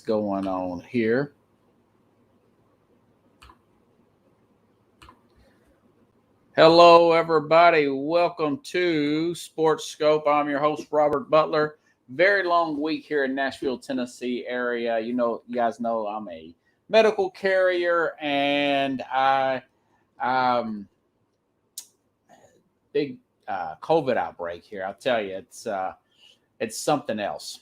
going on here. Hello, everybody. Welcome to SportsSkope. I'm your host, Robert Butler. Very long week here in Nashville, Tennessee area. You guys know I'm a medical carrier, and um, big COVID outbreak here. I'll tell you, it's something else.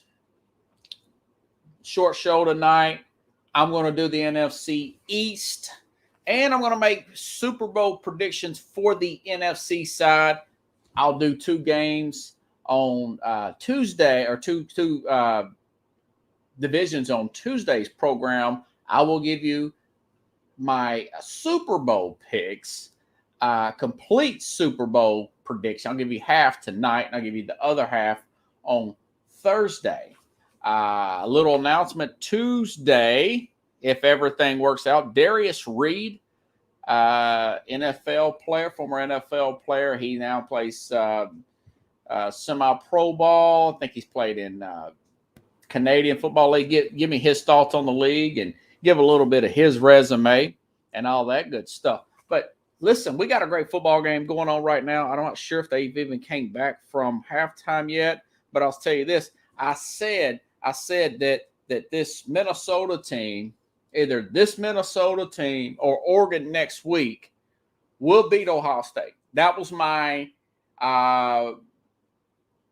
Short show tonight. I'm going to do the NFC East, and I'm going to make Super Bowl predictions for the NFC side. I'll do two games on Tuesday, or two divisions on Tuesday's program. I will give you my Super Bowl picks, complete Super Bowl prediction. I'll give you half tonight, and I'll give you the other half on Thursday. A little announcement Tuesday, if everything works out. Darius Reed, NFL player, former NFL player. He now plays semi-pro ball. I think he's played in Canadian Football League. Give me his thoughts on the league and give a little bit of his resume and all that good stuff. But listen, we got a great football game going on right now. I'm not sure if they've even came back from halftime yet, but I'll tell you this. I said that this Minnesota team, either this Minnesota team or Oregon next week, will beat Ohio State. That was my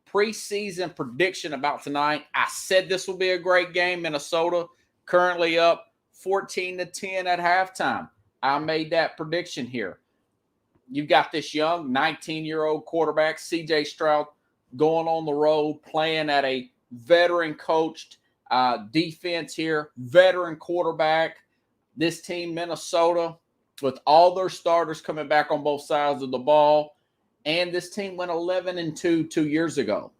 preseason prediction about tonight. I said this will be a great game. Minnesota currently up 14-10 at halftime. I made that prediction here. You've got this young 19-year-old quarterback, C.J. Stroud, going on the road, playing at a veteran-coached defense here, veteran quarterback. This team, Minnesota, with all their starters coming back on both sides of the ball, and this team went 11-2 2 years ago.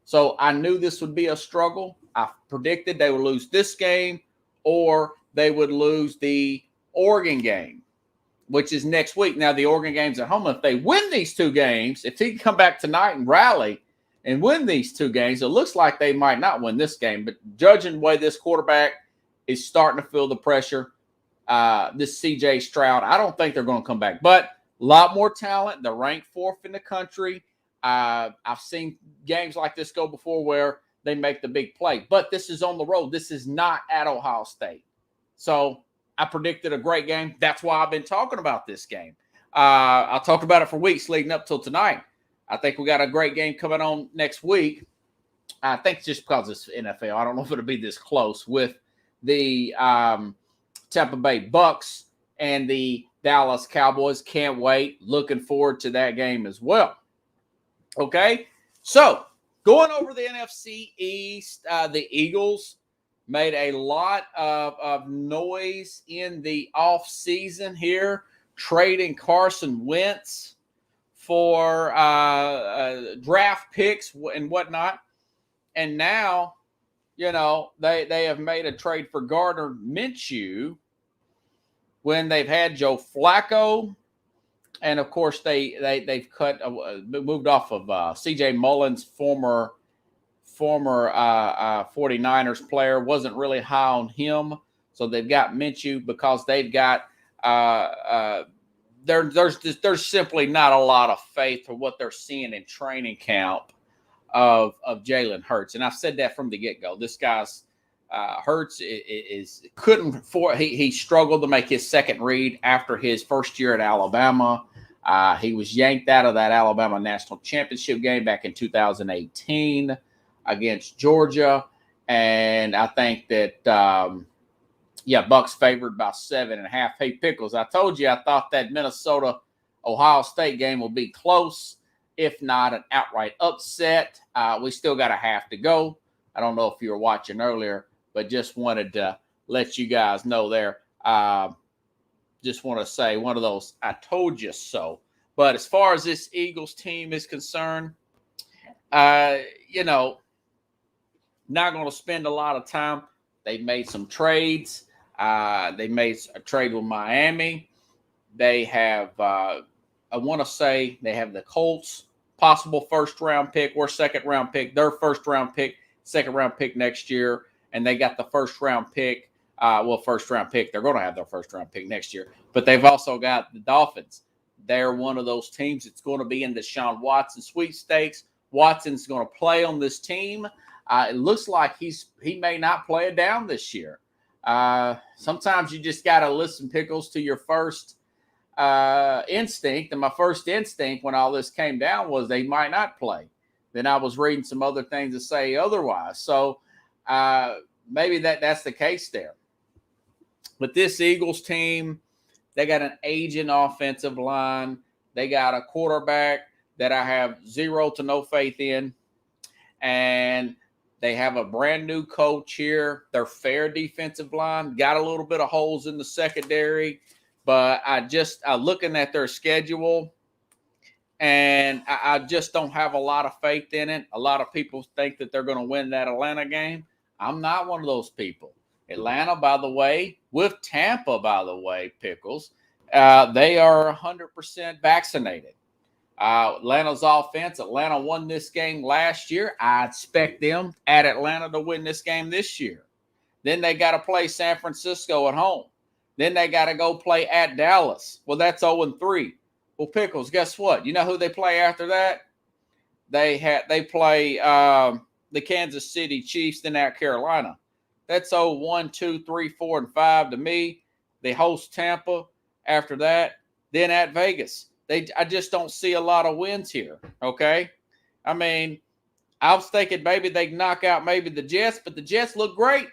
So I knew this would be a struggle. I predicted they would lose this game or they would lose the Oregon game, which is next week. Now, the Oregon game's at home. If they win these two games, if he can come back tonight and rally and win these two games, it looks like they might not win this game. But judging the way this quarterback is starting to feel the pressure, this C.J. Stroud, I don't think they're going to come back. But a lot more talent. They're ranked fourth in the country. I've seen games like this go before where they make the big play. But this is on the road. This is not at Ohio State. So I predicted a great game. That's why I've been talking about this game. I'll talk about it for weeks leading up till tonight. I think we got a great game coming on next week. I think just because it's NFL, I don't know if it'll be this close with the Tampa Bay Bucks and the Dallas Cowboys. Can't wait. Looking forward to that game as well. Okay, so going over the NFC East, the Eagles made a lot of noise in the offseason here, trading Carson Wentz for draft picks and whatnot. And now, they have made a trade for Gardner Minshew when they've had Joe Flacco. And, of course, they've moved off of C.J. Mullins, former 49ers player. Wasn't really high on him. So they've got Minshew because they've got there's simply not a lot of faith for what they're seeing in training camp of Jalen Hurts. And I've said that from the get-go. This guy's Hurts he struggled to make his second read after his first year at Alabama. He was yanked out of that Alabama national championship game back in 2018 against Georgia. And I think that, Bucks favored by 7.5. Hey, Pickles, I told you I thought that Minnesota-Ohio State game will be close, if not an outright upset. We still got a half to go. I don't know if you were watching earlier, but just wanted to let you guys know there. Just want to say one of those I told you so. But as far as this Eagles team is concerned, not going to spend a lot of time. They've made some trades. They made a trade with Miami. They have, I want to say, they have the Colts, possible first-round pick or second-round pick, their first-round pick, second-round pick next year. and they got the first-round pick. First-round pick. They're going to have their first-round pick next year. But they've also got the Dolphins. They're one of those teams that's going to be in the Deshaun Watson sweepstakes. Watson's going to play on this team. It looks like he may not play it down this year. Sometimes you just got to listen, Pickles, to your first instinct. And my first instinct when all this came down was they might not play. Then I was reading some other things that say otherwise. So maybe that's the case there. But this Eagles team, they got an aging offensive line. They got a quarterback that I have zero to no faith in. And they have a brand new coach here. They're fair defensive line. Got a little bit of holes in the secondary. But I'm looking at their schedule, and I just don't have a lot of faith in it. A lot of people think that they're going to win that Atlanta game. I'm not one of those people. Atlanta, by the way, with Tampa, by the way, Pickles, they are 100% vaccinated. Atlanta's offense, Atlanta won this game last year. I expect them at Atlanta to win this game this year. Then they got to play San Francisco at home. Then they got to go play at Dallas. Well, that's 0-3. Well, Pickles, guess what? You know who they play after that? They play the Kansas City Chiefs, then at Carolina. That's 0-1, 2, 3, 4, and 5 to me. They host Tampa after that. Then at Vegas. I just don't see a lot of wins here, okay? I mean, I was thinking maybe they can knock out maybe the Jets, but the Jets look great.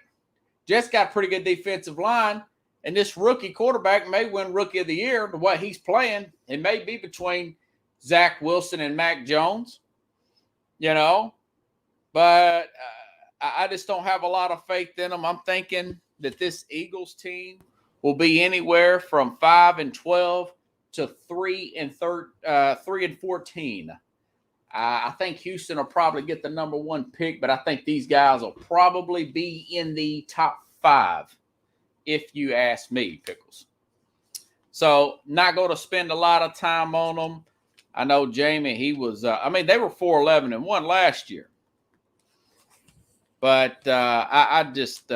Jets got a pretty good defensive line, and this rookie quarterback may win Rookie of the Year the way he's playing. It may be between Zach Wilson and Mac Jones, but I just don't have a lot of faith in them. I'm thinking that this Eagles team will be anywhere from 5-12 to 3-14. I think Houston will probably get the number one pick, but I think these guys will probably be in the top 5, if you ask me, Pickles. So not going to spend a lot of time on them. I know Jamie, he was, they were 4-11-1 last year. But I just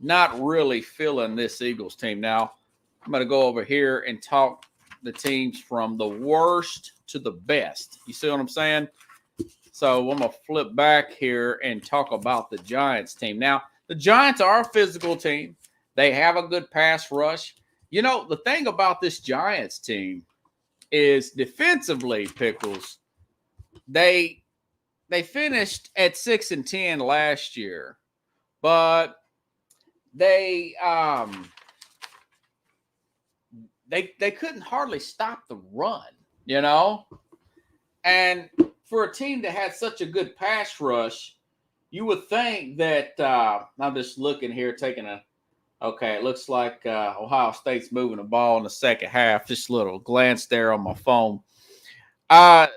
not really feeling this Eagles team. Now, I'm going to go over here and talk the teams from the worst to the best. You see what I'm saying? So I'm going to flip back here and talk about the Giants team. Now, the Giants are a physical team. They have a good pass rush. The thing about this Giants team is defensively, Pickles, they finished at 6-10 last year, but they couldn't hardly stop the run, And for a team that had such a good pass rush, you would think that I'm just looking here, it looks like Ohio State's moving the ball in the second half. Just a little glance there on my phone. And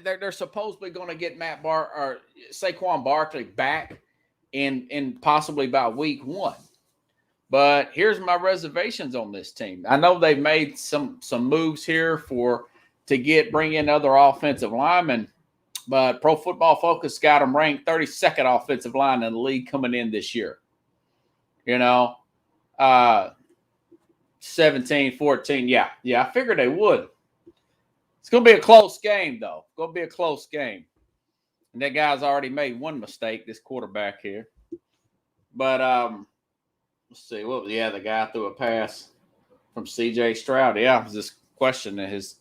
they're supposedly going to get Saquon Barkley back in possibly by week 1. But here's my reservations on this team. I know they've made some moves here to bring in other offensive linemen, but Pro Football Focus got them ranked 32nd offensive line in the league coming in this year. 17-14. Yeah, I figured they would. It's going to be a close game, though. It's going to be a close game. And that guy's already made one mistake, this quarterback here. But let's see. The guy threw a pass from C.J. Stroud. Yeah, I was just questioning his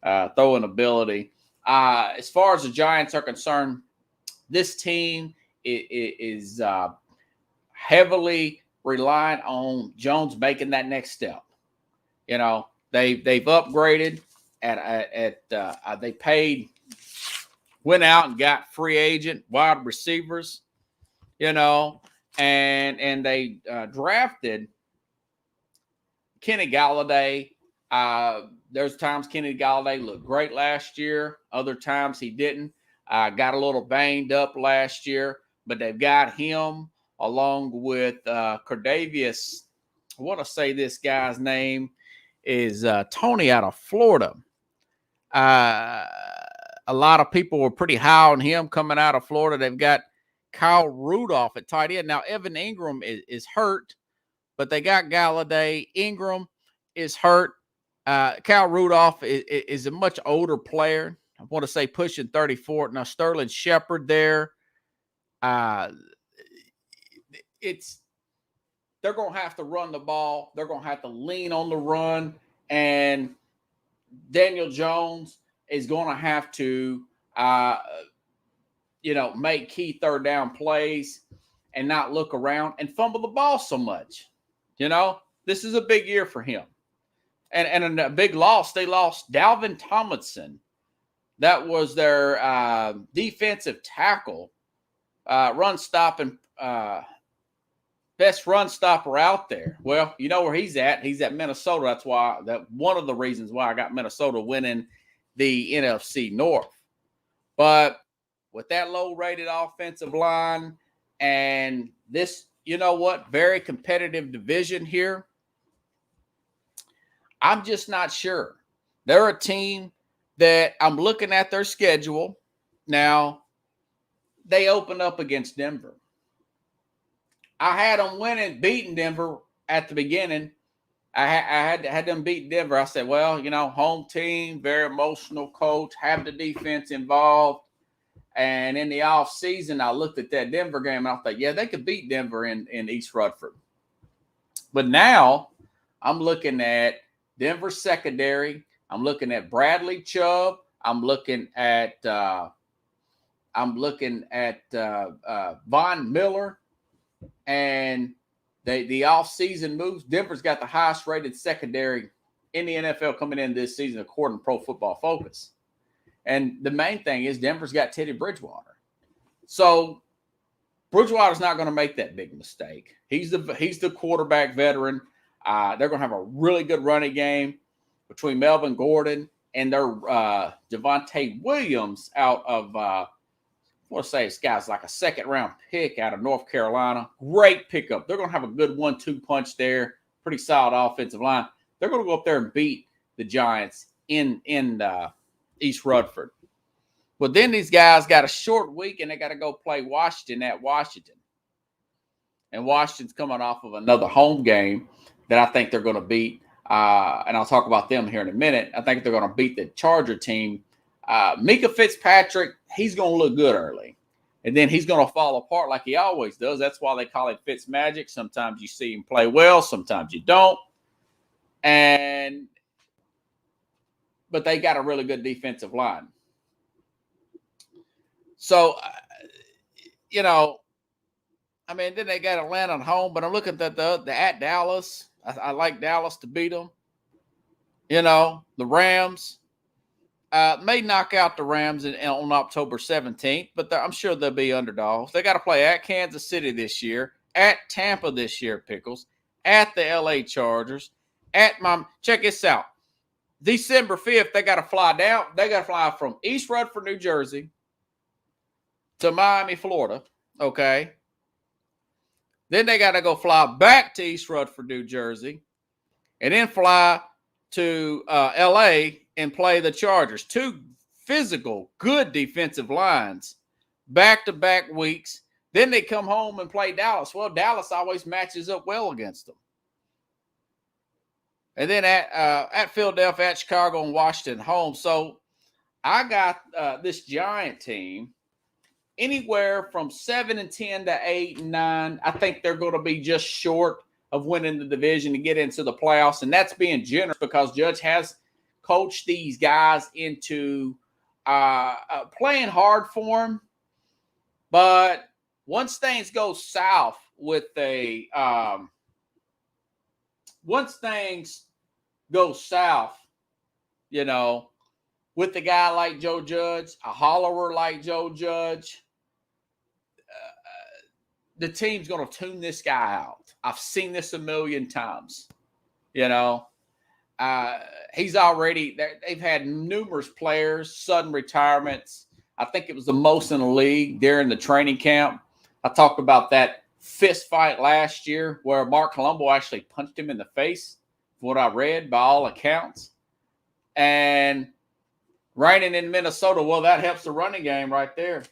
throwing ability. As far as the Giants are concerned, this team is heavily reliant on Jones making that next step. They've upgraded. They went out and got free agent wide receivers, and they drafted Kenny Galladay. There's times Kenny Galladay looked great last year. Other times he didn't. Got a little banged up last year, but they've got him along with Cordavius. I want to say this guy's name is Tony out of Florida. a lot of people were pretty high on him coming out of Florida. They've got Kyle Rudolph at tight end. Now, Evan Ingram is hurt, but they got Galladay. Ingram is hurt. Kyle Rudolph is a much older player. I want to say pushing 34. Now, Sterling Shepard there. They're going to have to run the ball. They're going to have to lean on the run. And Daniel Jones is going to have to, make key third down plays and not look around and fumble the ball so much. This is a big year for him. And a big loss, they lost Dalvin Tomlinson. That was their defensive tackle, best run stopper out there. Well, you know where he's at. He's at Minnesota. That's one of the reasons why I got Minnesota winning the NFC North. But with that low-rated offensive line and this, very competitive division here, I'm just not sure. They're a team that I'm looking at their schedule. Now, they opened up against Denver. I had them beating Denver at the beginning. I had them beat Denver. I said, well, home team, very emotional coach, have the defense involved. And in the offseason, I looked at that Denver game and I thought, yeah, they could beat Denver in East Rutherford. But now I'm looking at Denver secondary. I'm looking at Bradley Chubb. I'm looking at Von Miller. And the offseason moves. Denver's got the highest rated secondary in the NFL coming in this season, according to Pro Football Focus. And the main thing is Denver's got Teddy Bridgewater. So Bridgewater's not going to make that big mistake. He's the quarterback veteran. They're going to have a really good running game between Melvin Gordon and their Javonte Williams out of I want to say this guy's like a second-round pick out of North Carolina. Great pickup. They're going to have a good 1-2 punch there. Pretty solid offensive line. They're going to go up there and beat the Giants in East Rutherford. But then these guys got a short week, and they got to go play Washington at Washington. And Washington's coming off of another home game that I think they're going to beat. And I'll talk about them here in a minute. I think they're going to beat the Charger team. Mika Fitzpatrick, he's going to look good early. And then he's going to fall apart like he always does. That's why they call it Fitzmagic. Sometimes you see him play well. Sometimes you don't. But they got a really good defensive line. So, then they got Atlanta at home. But I'm looking at the at Dallas. I like Dallas to beat them. The Rams. May knock out the Rams on October 17th, but I'm sure they'll be underdogs. They got to play at Kansas City this year, at Tampa this year, Pickles, at the LA Chargers, check this out. December 5th, they got to fly down. They got to fly from East Rutherford, New Jersey to Miami, Florida, okay? Then they got to go fly back to East Rutherford, New Jersey, and then fly to LA and play the Chargers. Two physical, good defensive lines, back-to-back weeks. Then they come home and play Dallas. Well, Dallas always matches up well against them. And then at Philadelphia, at Chicago, and Washington home. So I got this Giant team anywhere from 7-10 to 8-9. I think they're going to be just short of winning the division to get into the playoffs. And that's being generous because Judge has coached these guys into playing hard for them. But once things go south with with a guy like Joe Judge, a hollerer like Joe Judge, the team's going to tune this guy out. I've seen this a million times. He's already – they've had numerous players, sudden retirements. I think it was the most in the league during the training camp. I talked about that fist fight last year where Mark Colombo actually punched him in the face, from what I read, by all accounts. And Raining in Minnesota. Well, that helps the running game right there.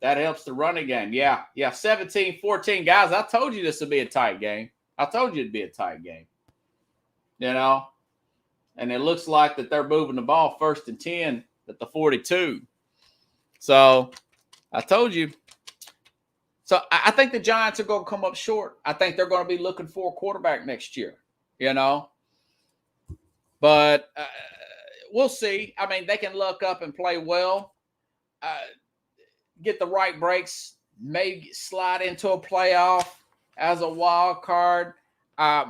That helps the running game. Yeah. 17-14. Guys, I told you this would be a tight game. I told you it'd be a tight game. You know? And it looks like that they're moving the ball 1st and 10 at the 42. So, I told you. So, I think the Giants are going to come up short. I think they're going to be looking for a quarterback next year. You know? But we'll see. I mean, they can look up and play well. Get the right breaks, may slide into a playoff as a wild card,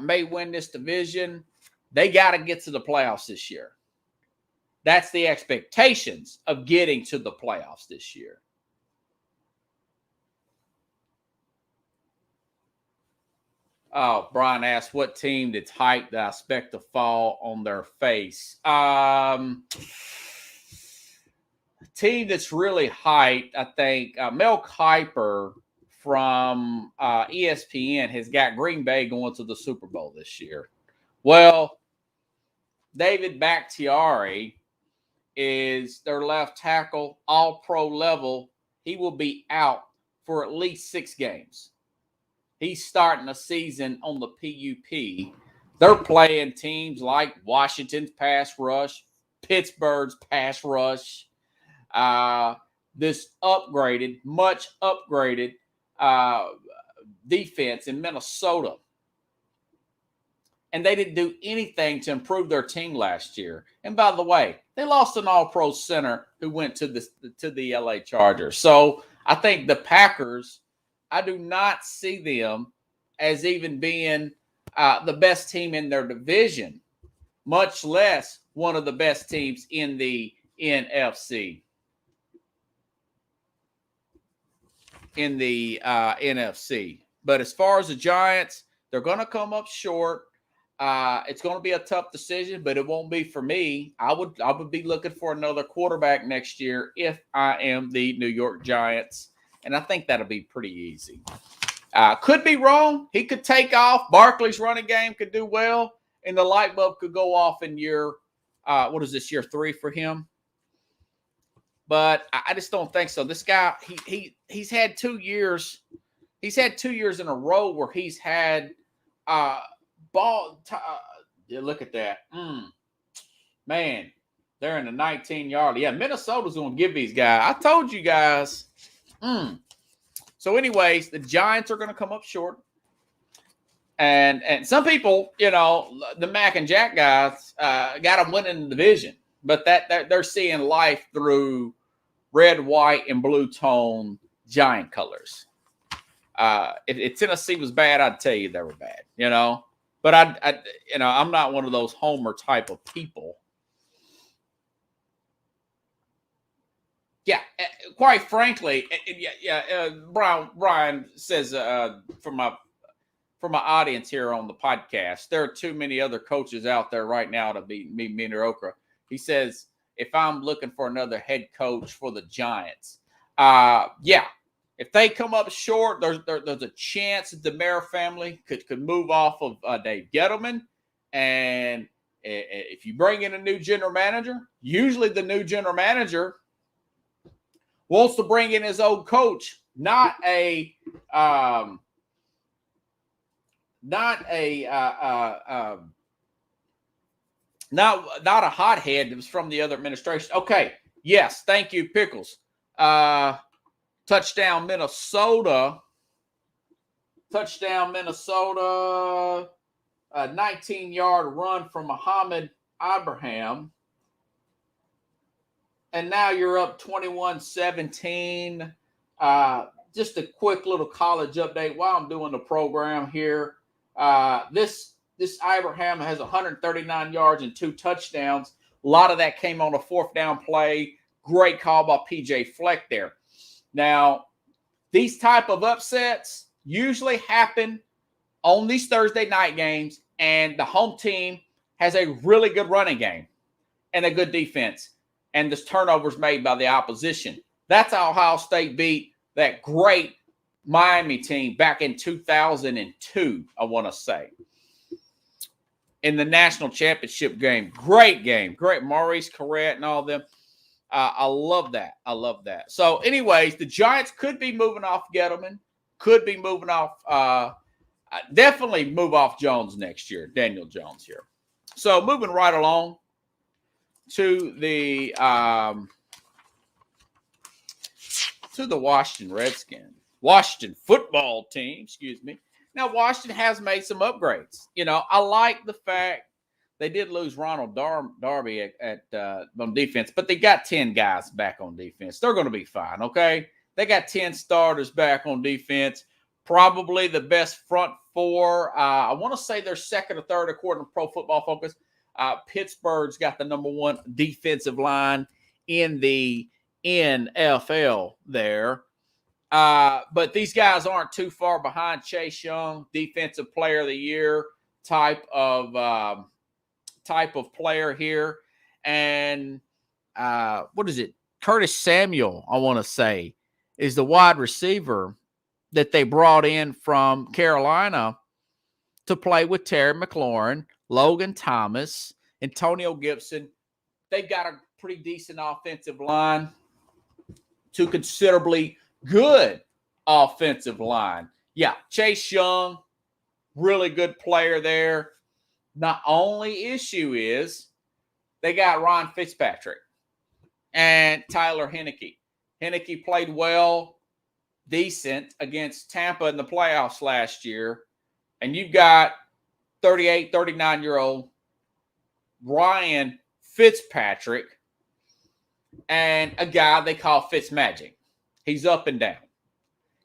may win this division. They got to get to the playoffs this year. That's the expectations of getting to the playoffs this year. Oh, Brian asked, what team that's hyped that I expect to fall on their face? Team that's really hyped, I think, Mel Kiper from ESPN has got Green Bay going to the Super Bowl this year. Well, David Bakhtiari is their left tackle, all-pro level. He will be out for at least 6 games. He's starting a season on the PUP. They're playing teams like Washington's pass rush, Pittsburgh's pass rush, this much upgraded defense in Minnesota. And they didn't do anything to improve their team last year. And by the way, they lost an all-pro center who went to the LA Chargers. So I think the Packers, I do not see them as even being the best team in their division, much less one of the best teams in the NFC. NFC. But as far as the Giants, they're going to come up short. It's going to be a tough decision, but it won't be for me. I would be looking for another quarterback next year if I am the New York Giants, and I think that'll be pretty easy. Could be wrong. He could take off. Barkley's running game could do well, and the light bulb could go off in year 3 for him? But I just don't think so. This guy, he's had 2 years. He's had 2 years in a row where he's had ball. Look at that. Man, they're in the 19-yard. Yeah, Minnesota's going to give these guys. I told you guys. So anyways, the Giants are going to come up short. And some people, the Mac and Jack guys got them winning the division. But that they're seeing life through red, white, and blue tone Giant colors. If Tennessee was bad, I'd tell you they were bad, But I'm not one of those homer type of people. Yeah, quite frankly, Brian says for my audience here on the podcast, there are too many other coaches out there right now to be mediocre. He says, if I'm looking for another head coach for the Giants, if they come up short, there's a chance that the Mayer family could move off of Dave Gettleman. And if you bring in a new general manager, usually the new general manager wants to bring in his old coach, not a hothead that was from the other administration. Okay. Yes. Thank you, Pickles. Touchdown, Minnesota. A 19-yard run from Muhammad Abraham. And now you're up 21-17. Just a quick little college update while I'm doing the program here. This Abraham has 139 yards and 2 touchdowns. A lot of that came on a 4th down play. Great call by P.J. Fleck there. Now, these type of upsets usually happen on these Thursday night games, and the home team has a really good running game and a good defense, and there's turnovers made by the opposition. That's how Ohio State beat that great Miami team back in 2002, I want to say, in the national championship game. Great game. Great. Maurice Carrette and all them. I love that. I love that. So, anyways, the Giants could be moving off Gettleman, could be moving off, definitely move off Jones next year, Daniel Jones here. So, moving right along to the Washington football team, excuse me. Now, Washington has made some upgrades. I like the fact they did lose Ronald Darby on defense, but they got 10 guys back on defense. They're going to be fine, okay? They got 10 starters back on defense. Probably the best front four. I want to say they're second or third according to Pro Football Focus. Pittsburgh's got the number one defensive line in the NFL there. But these guys aren't too far behind Chase Young, Defensive Player of the Year type of player here. And what is it? Curtis Samuel, I want to say, is the wide receiver that they brought in from Carolina to play with Terry McLaurin, Logan Thomas, Antonio Gibson. They've got a pretty decent offensive line to considerably good offensive line. Yeah, Chase Young, really good player there. The only issue is they got Ryan Fitzpatrick and Tyler Heineke. Heineke played well, decent against Tampa in the playoffs last year. And you've got 38, 39-year-old Ryan Fitzpatrick and a guy they call Fitzmagic. He's up and down.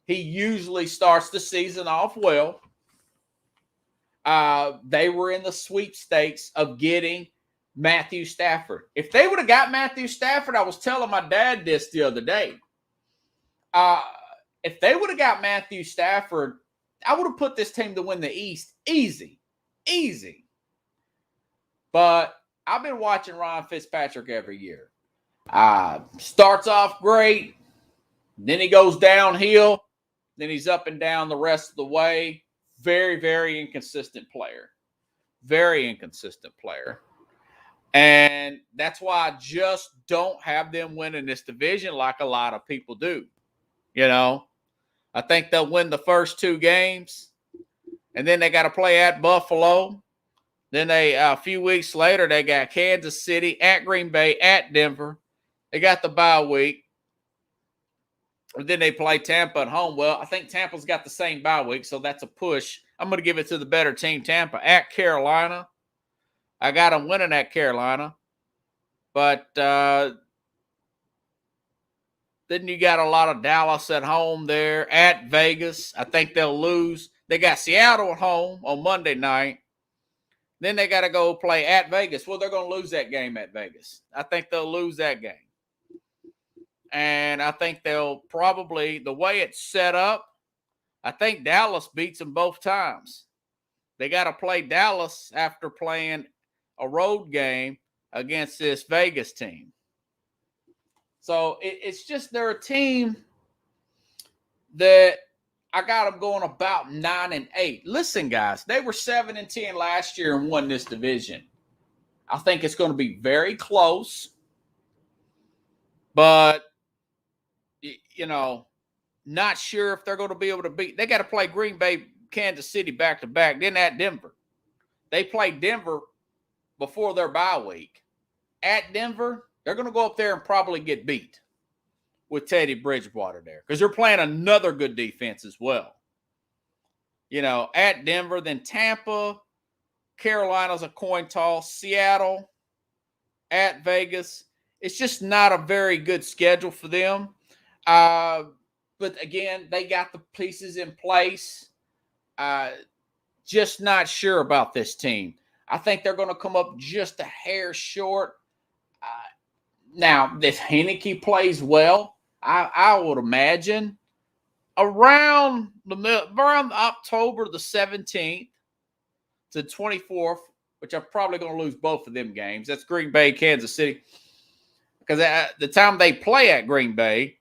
He usually starts the season off well. They were in the sweepstakes of getting Matthew Stafford. If they would have got Matthew Stafford, I was telling my dad this the other day. If they would have got Matthew Stafford, I would have put this team to win the East easy. But I've been watching Ryan Fitzpatrick every year. Starts off great. Then he goes downhill. Then he's up and down the rest of the way. Very, very inconsistent player. Very inconsistent player. And that's why I just don't have them winning this division like a lot of people do. I think they'll win the first two games. And then they got to play at Buffalo. Then a few weeks later, they got Kansas City, at Green Bay, at Denver. They got the bye week. And then they play Tampa at home. Well, I think Tampa's got the same bye week, so that's a push. I'm going to give it to the better team, Tampa, at Carolina. I got them winning at Carolina. But then you got a lot of Dallas at home there, at Vegas. I think they'll lose. They got Seattle at home on Monday night. Then they got to go play at Vegas. Well, they're going to lose that game at Vegas. I think they'll lose that game. And I think they'll probably, the way it's set up, I think Dallas beats them both times. They got to play Dallas after playing a road game against this Vegas team. So it's just they're a team that I got them going about 9-8. Listen, guys, they were 7-10 last year and won this division. I think it's going to be very close. But, not sure if they're going to be able to beat. They got to play Green Bay, Kansas City back-to-back, then at Denver. They played Denver before their bye week. At Denver, they're going to go up there and probably get beat with Teddy Bridgewater there because they're playing another good defense as well. At Denver, then Tampa, Carolina's a coin toss, Seattle, at Vegas. It's just not a very good schedule for them. But again, they got the pieces in place. Just not sure about this team. I think they're going to come up just a hair short. Now, if Heineke plays well, I would imagine around October the 17th to 24th, which I'm probably going to lose both of them games. That's Green Bay, Kansas City. Because at the time they play at Green Bay,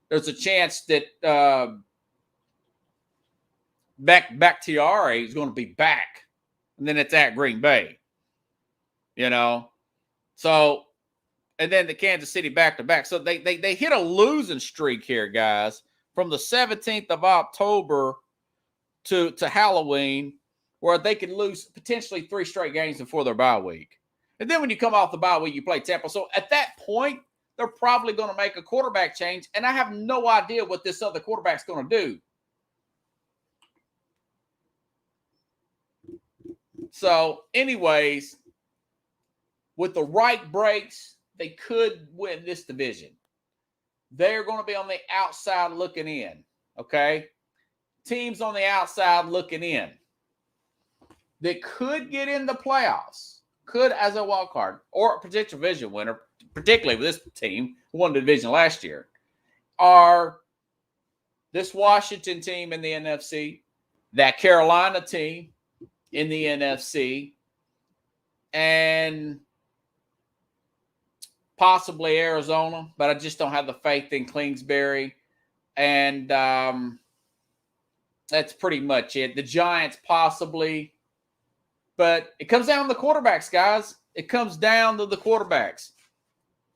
there's a chance that Bakhtiari is going to be back. And then it's at Green Bay. So and then the Kansas City back-to-back. So they hit a losing streak here, guys, from the 17th of October to Halloween, where they could lose potentially 3 straight games before their bye week. And then when you come off the bye week, you play Tampa. So at that point, they're probably going to make a quarterback change, and I have no idea what this other quarterback's going to do. So, anyways, with the right breaks, they could win this division. They're going to be on the outside looking in, okay? Teams on the outside looking in that could get in the playoffs, could as a wild card or a potential division winner, particularly with this team who won the division last year, are this Washington team in the NFC, that Carolina team in the NFC, and possibly Arizona, but I just don't have the faith in Kingsbury. And that's pretty much it. The Giants possibly, but it comes down to the quarterbacks, guys. It comes down to the quarterbacks.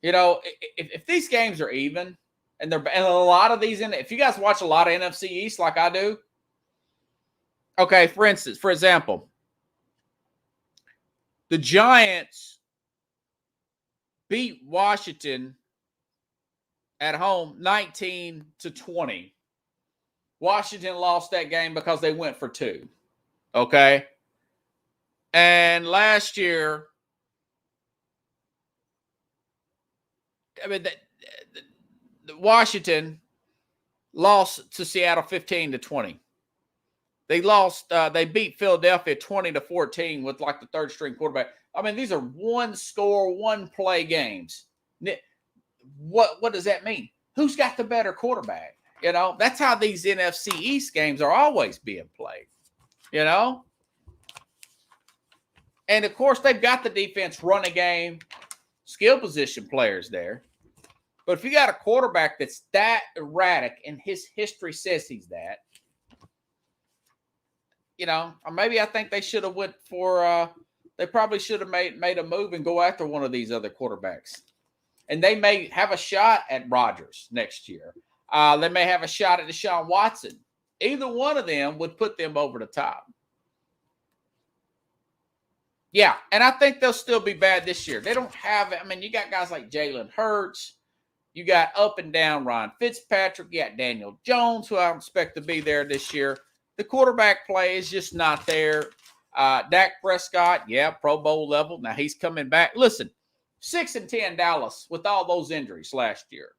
You know, if these games are even, and a lot of these, if you guys watch a lot of NFC East like I do, okay, for example, the Giants beat Washington at home 19-20. Washington lost that game because they went for 2. Okay? And last year, I mean, Washington lost to Seattle 15-20. They lost. They beat Philadelphia 20-14 with like the third string quarterback. I mean, these are 1-score, 1-play games. What does that mean? Who's got the better quarterback? You know, that's how these NFC East games are always being played. You know, and of course they've got the defense, run a game, skill position players there. But if you got a quarterback that's that erratic, and his history says he's that, you know, or maybe I think they should have went for. They probably should have made a move and go after one of these other quarterbacks, and they may have a shot at Rodgers next year. They may have a shot at Deshaun Watson. Either one of them would put them over the top. Yeah, and I think they'll still be bad this year. They don't have. I mean, you got guys like Jalen Hurts. You got up and down Ryan Fitzpatrick. You got Daniel Jones, who I don't expect to be there this year. The quarterback play is just not there. Dak Prescott, yeah, Pro Bowl level. Now he's coming back. Listen, 6-10 Dallas with all those injuries last year.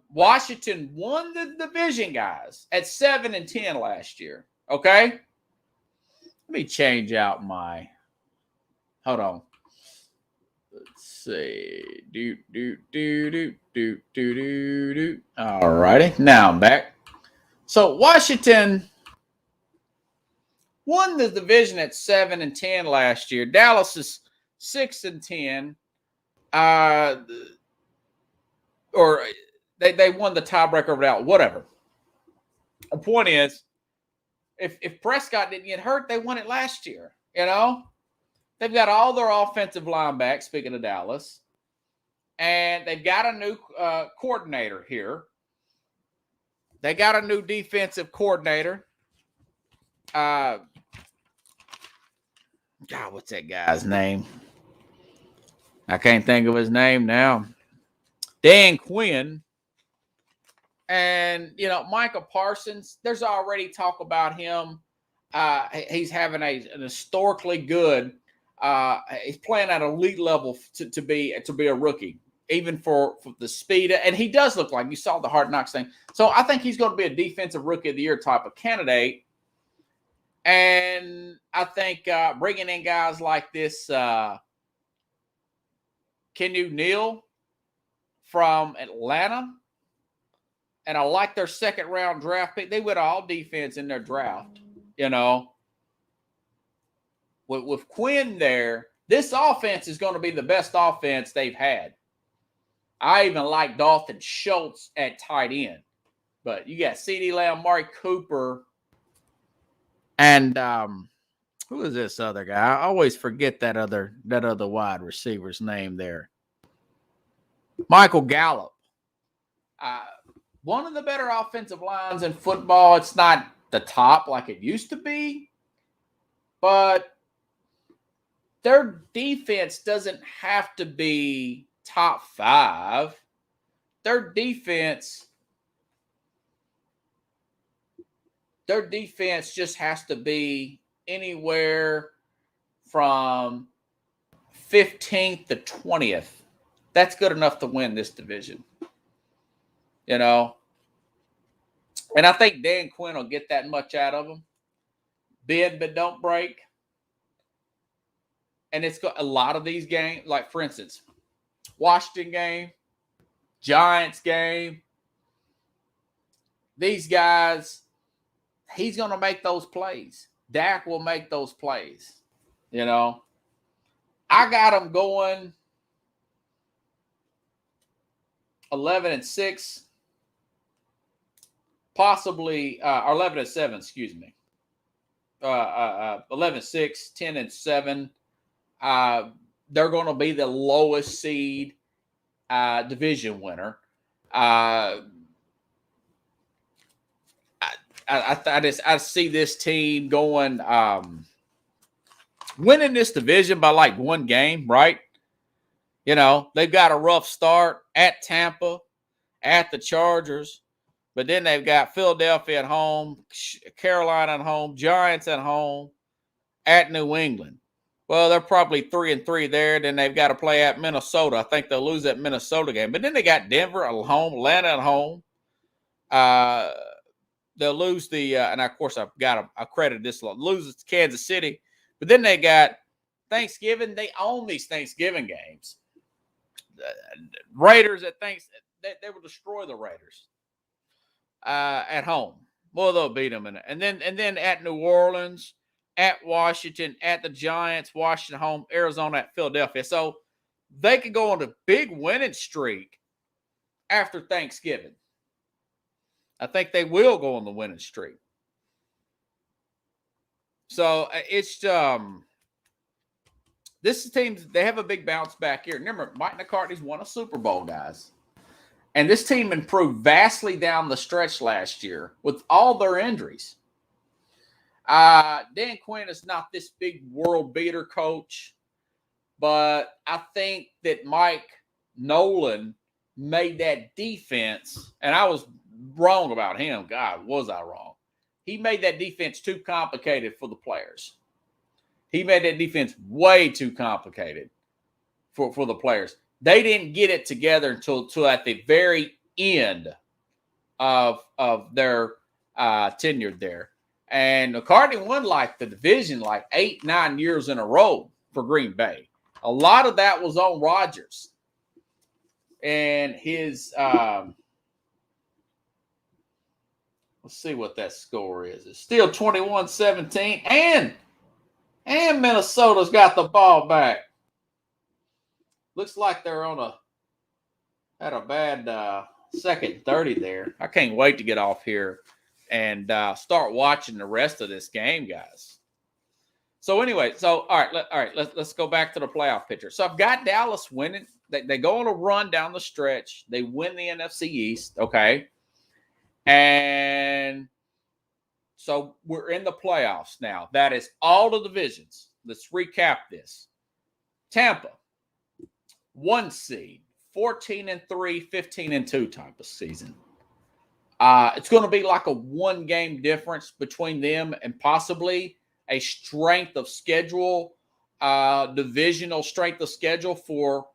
Washington won the division, guys, at 7-10 last year. Okay? Let me change out my. Hold on. Let's see. All righty. Now I'm back. So Washington won the division at 7-10 last year. Dallas is 6-10. Or they won the tiebreaker over Dallas. Whatever. The point is, if Prescott didn't get hurt, they won it last year. You know, they've got all their offensive line back. Speaking of Dallas, and they've got a new coordinator here. They got a new defensive coordinator. God, what's that guy's name? I can't think of his name now. Dan Quinn. And, you know, Michael Parsons, there's already talk about him. He's having an historically good, he's playing at elite level to be a rookie, even for the speed. And he does look like, you saw the Hard Knocks thing. So I think he's going to be a defensive rookie of the year type of candidate. And I think bringing in guys like this, Kenny Neal from Atlanta, and I like their second-round draft pick. They went all defense in their draft, you know. With Quinn there, this offense is going to be the best offense they've had. I even like Dalton Schultz at tight end. But you got CeeDee Lamb, Amari Cooper, and who is this other guy? I always forget that other wide receiver's name there. Michael Gallup. One of the better offensive lines in football. It's not the top like it used to be, but their defense doesn't have to be top 5. Their defense just has to be anywhere from 15th to 20th. That's good enough to win this division. You know, and I think Dan Quinn will get that much out of them. Bend but don't break. And it's got a lot of these games, like for instance, Washington game, Giants game. These guys, he's going to make those plays. Dak will make those plays. You know, I got them going 11-6. Possibly, or 11-7, excuse me. 11-6, 10-7. They're going to be the lowest seed division winner. I see this team going winning this division by like one game, right? You know, they've got a rough start at Tampa, at the Chargers. But then they've got Philadelphia at home, Carolina at home, Giants at home, at New England. Well, they're probably 3-3 there. Then they've got to play at Minnesota. I think they'll lose that Minnesota game. But then they got Denver at home, Atlanta at home. They'll lose the and of course I credit this one. Loses to Kansas City. But then they got Thanksgiving. They own these Thanksgiving games. Raiders at they will destroy the Raiders. At home. Well, they'll beat them. And then at New Orleans, at Washington, at the Giants, Washington home, Arizona at Philadelphia. So they could go on a big winning streak after Thanksgiving. I think they will go on the winning streak. So it's this team, they have a big bounce back here. Remember, Mike McCarthy's won a Super Bowl, guys. And this team improved vastly down the stretch last year with all their injuries. Dan Quinn is not this big world beater coach, but I think that Mike Nolan made that defense, and I was wrong about him. God, was I wrong? He made that defense too complicated for the players. He made that defense way too complicated for the players. They didn't get it together until at the very end of their tenure there. And McCarthy won like the division like 8-9 years in a row for Green Bay. A lot of that was on Rodgers and his let's see what that score is. It's still 21-17, and Minnesota's got the ball back. Looks like they're had a bad second 30 there. I can't wait to get off here and start watching the rest of this game, guys. So anyway, all right, let's go back to the playoff picture. So I've got Dallas winning. They go on a run down the stretch. They win the NFC East, okay? And so we're in the playoffs now. That is all the divisions. Let's recap this. Tampa, 1 seed, 14-3, 15-2 type of season. It's going to be like a 1-game difference between them and possibly a strength of schedule, divisional strength of schedule for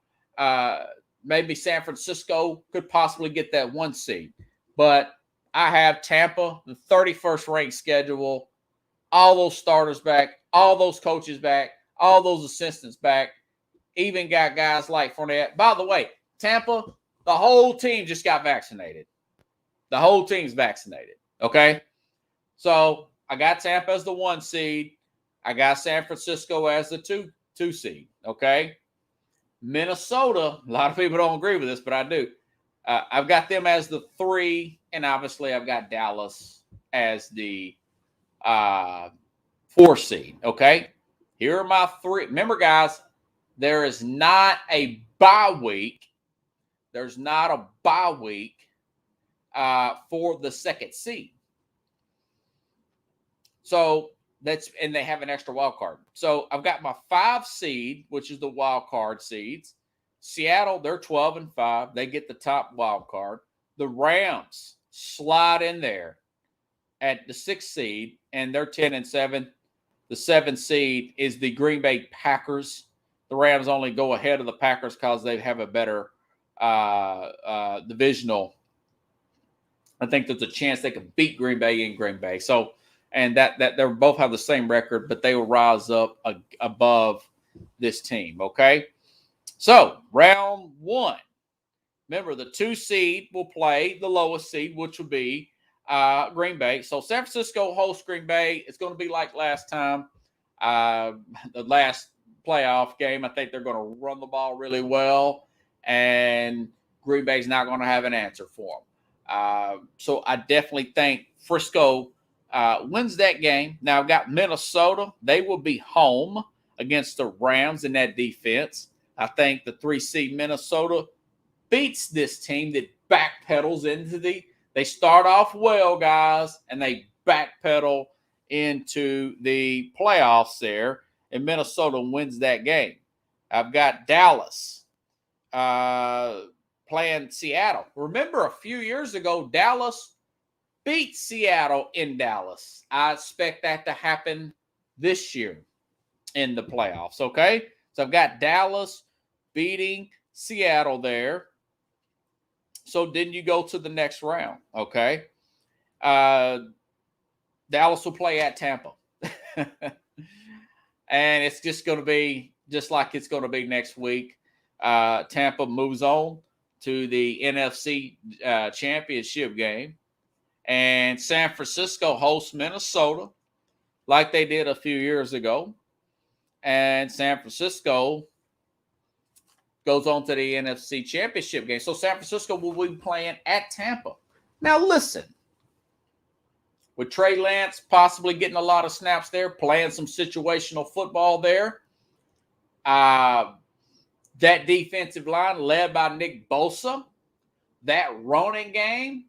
maybe San Francisco could possibly get that 1 seed. But I have Tampa, the 31st ranked schedule, all those starters back, all those coaches back, all those assistants back, even got guys like Fournette. By the way, Tampa, the whole team just got vaccinated. The whole team's vaccinated, okay? So I got Tampa as the 1 seed. I got San Francisco as the two seed, okay? Minnesota, a lot of people don't agree with this, but I do. I've got them as the 3, and obviously I've got Dallas as the 4 seed, okay? Here are my 3. Remember, guys, there is not a bye week there's not a bye week for the second seed. So and they have an extra wild card. So I've got my 5 seed, which is the wild card seeds. Seattle, they're 12-5. They get the top wild card. The Rams slide in there at the 6th seed, and they're 10-7. The 7th seed is the Green Bay Packers. The Rams only go ahead of the Packers because they have a better divisional. I think there's a chance they could beat Green Bay in Green Bay. So, and that they both have the same record, but they will rise up above this team. Okay. So round 1. Remember, the 2 seed will play the lowest seed, which will be Green Bay. So San Francisco hosts Green Bay. It's going to be like last time, the last playoff game. I think they're going to run the ball really well, and Green Bay's not going to have an answer for them. So I definitely think Frisco wins that game. Now I've got Minnesota. They will be home against the Rams in that defense. I think the 3 seed Minnesota beats this team that backpedals into they start off well, guys, and they backpedal into the playoffs there, and Minnesota wins that game. I've got Dallas playing Seattle. Remember, a few years ago, Dallas beat Seattle in Dallas. I expect that to happen this year in the playoffs, okay? So I've got Dallas beating Seattle there. So then you go to the next round, okay? Dallas will play at Tampa. And it's just going to be just like it's going to be next week. Tampa moves on to the NFC championship game. And San Francisco hosts Minnesota like they did a few years ago. And San Francisco goes on to the NFC championship game. So San Francisco will be playing at Tampa. Now listen, with Trey Lance possibly getting a lot of snaps there, playing some situational football there, that defensive line led by Nick Bosa, that running game,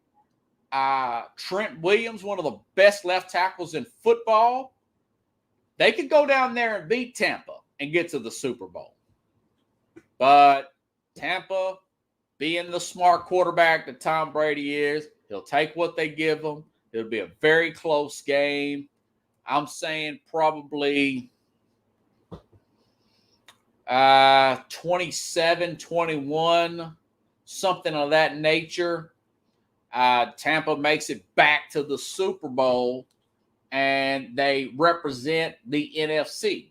Trent Williams, one of the best left tackles in football, they could go down there and beat Tampa and get to the Super Bowl. But Tampa, being the smart quarterback that Tom Brady is, he'll take what they give him. It'll be a very close game. I'm saying probably 27-21, something of that nature. Tampa makes it back to the Super Bowl, and they represent the NFC.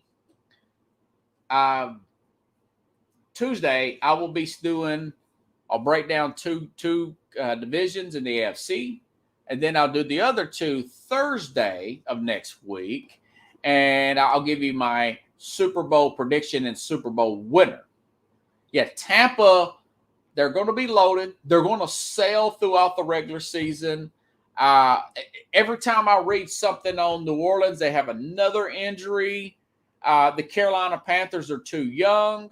Tuesday, I will be I'll break down two divisions in the AFC, and then I'll do the other 2 Thursday of next week, and I'll give you my Super Bowl prediction and Super Bowl winner. Yeah, Tampa, they're going to be loaded. They're going to sail throughout the regular season. Every time I read something on New Orleans, they have another injury. The Carolina Panthers are too young.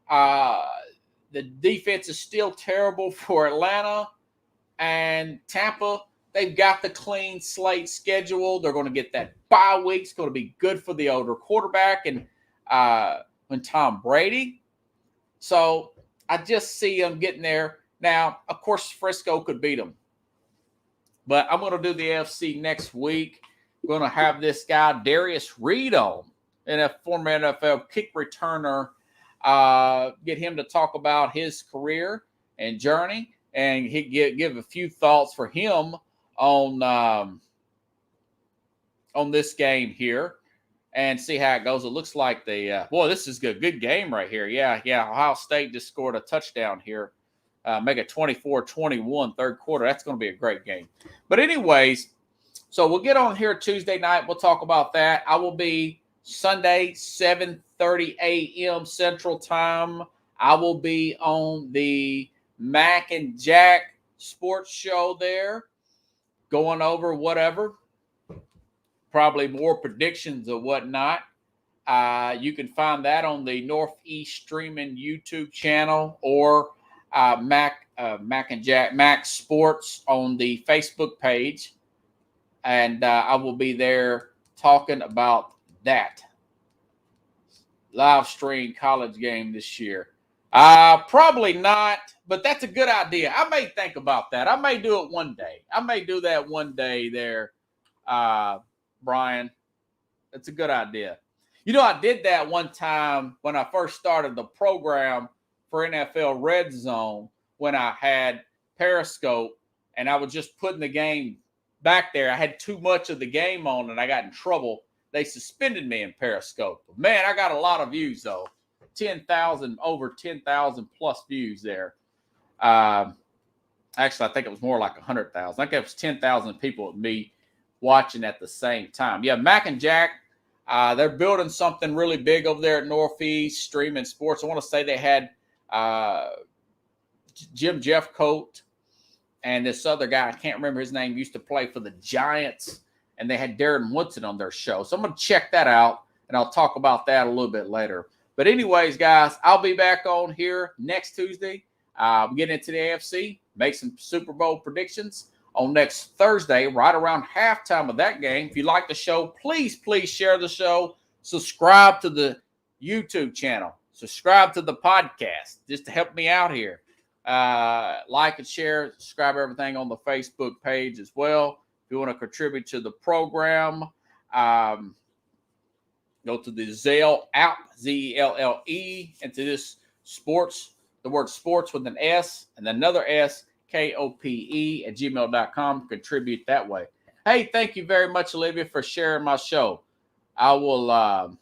The defense is still terrible for Atlanta, and Tampa, they've got the clean slate schedule. They're going to get that bye week. It's going to be good for the older quarterback and Tom Brady. So I just see them getting there. Now, of course, Frisco could beat them, but I'm going to do the AFC next week. We're going to have this guy, Darius Reed, on, and a former NFL kick returner. Get him to talk about his career and journey, and he give a few thoughts for him on this game here, and see how it goes. It looks like this is good game right here. Yeah. Ohio State just scored a touchdown here, make it 24-21 third quarter. That's going to be a great game. But anyways, so we'll get on here Tuesday night. We'll talk about that. I will be Sunday, 7:30 a.m. Central Time. I will be on the Mac and Jack sports show there, going over whatever, probably more predictions or whatnot. You can find that on the Northeast Streaming YouTube channel, or Mac and Jack Mac Sports on the Facebook page, and I will be there talking about that live stream college game this year. Probably not, but that's a good idea. I may think about that. I may do it one day. I may do that one day there, Brian. It's a good idea. You know, I did that one time when I first started the program for NFL Red Zone when I had Periscope and I was just putting the game back there. I had too much of the game on and I got in trouble. They suspended me in Periscope. Man, I got a lot of views, though. 10,000, over 10,000 plus views there. Actually, I think it was more like 100,000. I think it was 10,000 people with me watching at the same time. Yeah, Mac and Jack, they're building something really big over there at Northeast Streaming Sports. I want to say they had Jim Jeffcoat and this other guy, I can't remember his name, used to play for the Giants, and they had Darren Woodson on their show. So I'm going to check that out, and I'll talk about that a little bit later. But anyways, guys, I'll be back on here next Tuesday. We'll get into the AFC, make some Super Bowl predictions on next Thursday, right around halftime of that game. If you like the show, please share the show. Subscribe to the YouTube channel. Subscribe to the podcast just to help me out here. Like and share, subscribe everything on the Facebook page as well. If you want to contribute to the program, go to the Zelle app, Zelle, and to this sports, the word sports with an S and another S, KOPE at gmail.com. Contribute that way. Hey, thank you very much, Olivia, for sharing my show. I will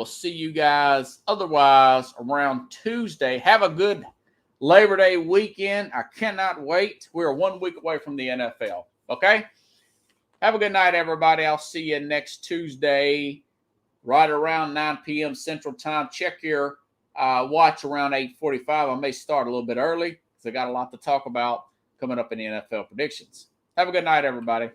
see you guys otherwise around Tuesday. Have a good Labor Day weekend. I cannot wait. We're 1 week away from the NFL. Okay? Have a good night, everybody. I'll see you next Tuesday right around 9 p.m. Central Time. Check your watch around 8:45. I may start a little bit early because I got a lot to talk about coming up in the NFL predictions. Have a good night, everybody.